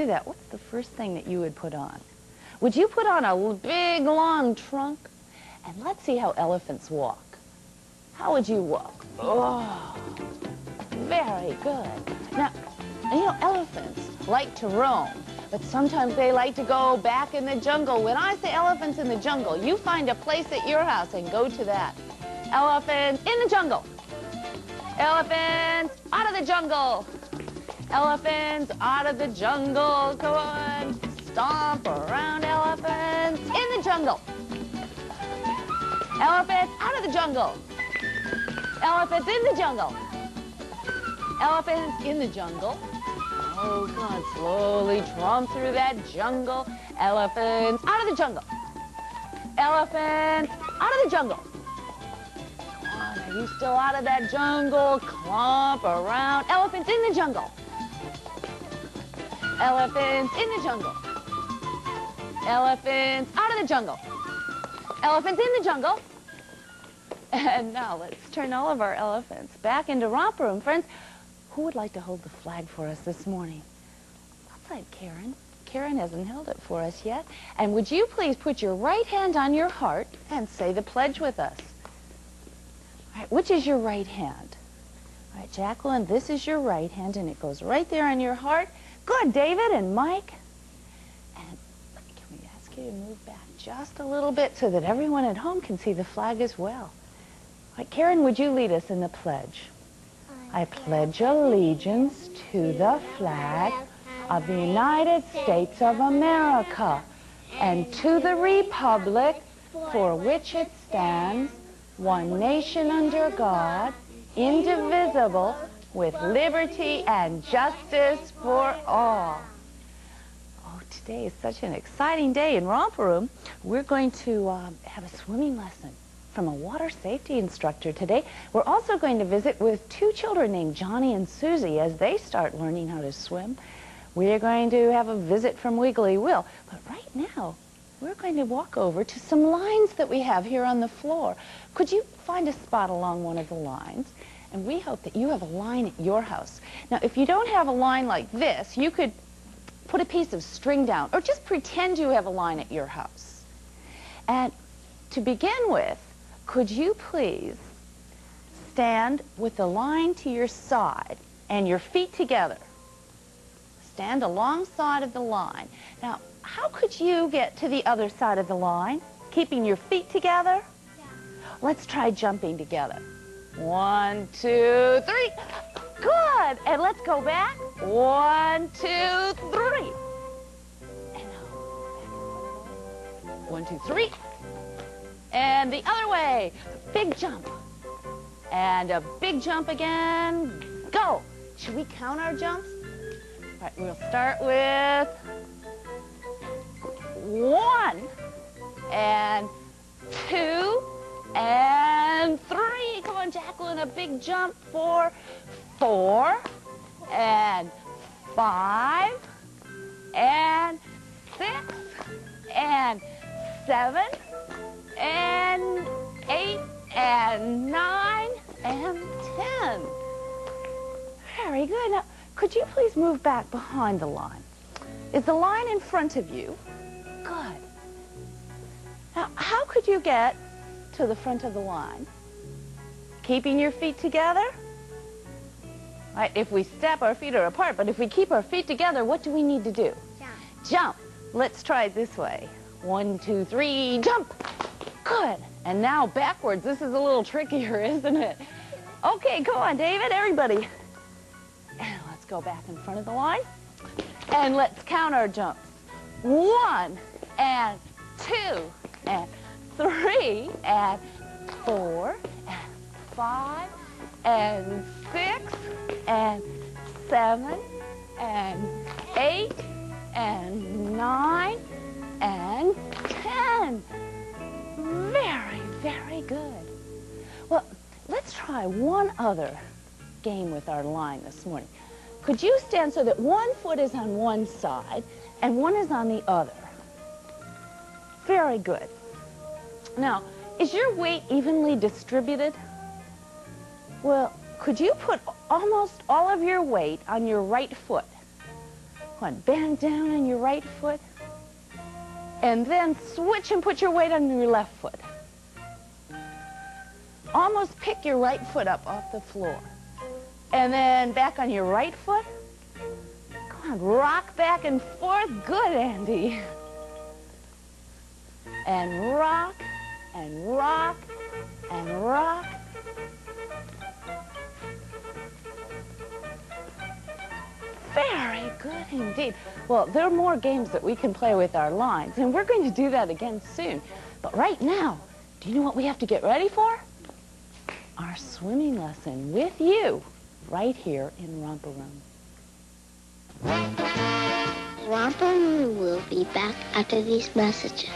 do that, what's the first thing that you would put on? Would you put on a big, long trunk? And let's see how elephants walk. How would you walk? Oh, very good. Now, you know, elephants like to roam, but sometimes they like to go back in the jungle. When I say elephants in the jungle, you find a place at your house and go to that. Elephants in the jungle. Elephants out of the jungle. Elephants out of the jungle. Go on. Stomp around, elephants in the jungle. Elephants out of the jungle. Elephants in the jungle. Elephants in the jungle. Oh, come on, slowly tromp through that jungle. Elephants out of the jungle. Elephants out of the jungle. Come on, are you still out of that jungle? Clomp around. Elephants in the jungle. Elephants in the jungle. Elephants out of the jungle. Elephants in the jungle. And now let's turn all of our elephants back into Romper Room. Friends, who would like to hold the flag for us this morning? Outside, Karen. Karen hasn't held it for us yet. And would you please put your right hand on your heart and say the pledge with us? All right, which is your right hand? All right, Jacqueline, this is your right hand, and it goes right there on your heart. Good, David and Mike. And can we ask you to move back just a little bit so that everyone at home can see the flag as well? All right, Karen, would you lead us in the pledge? I pledge allegiance to the flag of the United States of America and to the republic for which it stands, one nation under God, indivisible, with liberty and justice for all. Oh, today is such an exciting day in Romper Room. We're going to have a swimming lesson from a water safety instructor today. We're also going to visit with two children named Johnny and Susie as they start learning how to swim. We're going to have a visit from Wiggly Will. But right now, we're going to walk over to some lines that we have here on the floor. Could you find a spot along one of the lines? And we hope that you have a line at your house. Now, if you don't have a line like this, you could put a piece of string down or just pretend you have a line at your house. And to begin with, could you please stand with the line to your side and your feet together? Stand alongside of the line. Now, how could you get to the other side of the line? Keeping your feet together? Yeah. Let's try jumping together. 1, 2, 3. Good. And let's go back. 1, 2, 3. And now, 1, 2, 3. And the other way. Big jump. And a big jump again. Go. Should we count our jumps? All right, we'll start with 1 and 2 and 3. Come on, Jacqueline, a big jump for 4 and 5 and 6 and 7 and 8 and 9 and 10. Very good. Now, could you please move back behind the line? Is the line in front of you? Good. Now, how could you get to the front of the line? Keeping your feet together? Right, if we step, our feet are apart, but if we keep our feet together, what do we need to do? Jump. Jump. Let's try it this way. 1, 2, 3, jump. Good. And now backwards. This is a little trickier, isn't it? Okay, go on, David, everybody. And let's go back in front of the line. And let's count our jumps. 1 and 2 and 3 and 4 and 5 and 6 and 7 and 8 and 9 and 10. Very, very good. Well, let's try one other game with our line this morning. Could you stand so that one foot is on one side and one is on the other? Very good. Now, is your weight evenly distributed? Well, could you put almost all of your weight on your right foot? Come on, bend down on your right foot. And then switch and put your weight on your left foot. Almost pick your right foot up off the floor. And then back on your right foot. Come on, rock back and forth. Good, Andy. And rock, and rock, and rock. Very good indeed. Well, there are more games that we can play with our lines, and we're going to do that again soon. But right now, do you know what we have to get ready for? Our swimming lesson with you, right here in Romper Room. Romper Room will be back after these messages.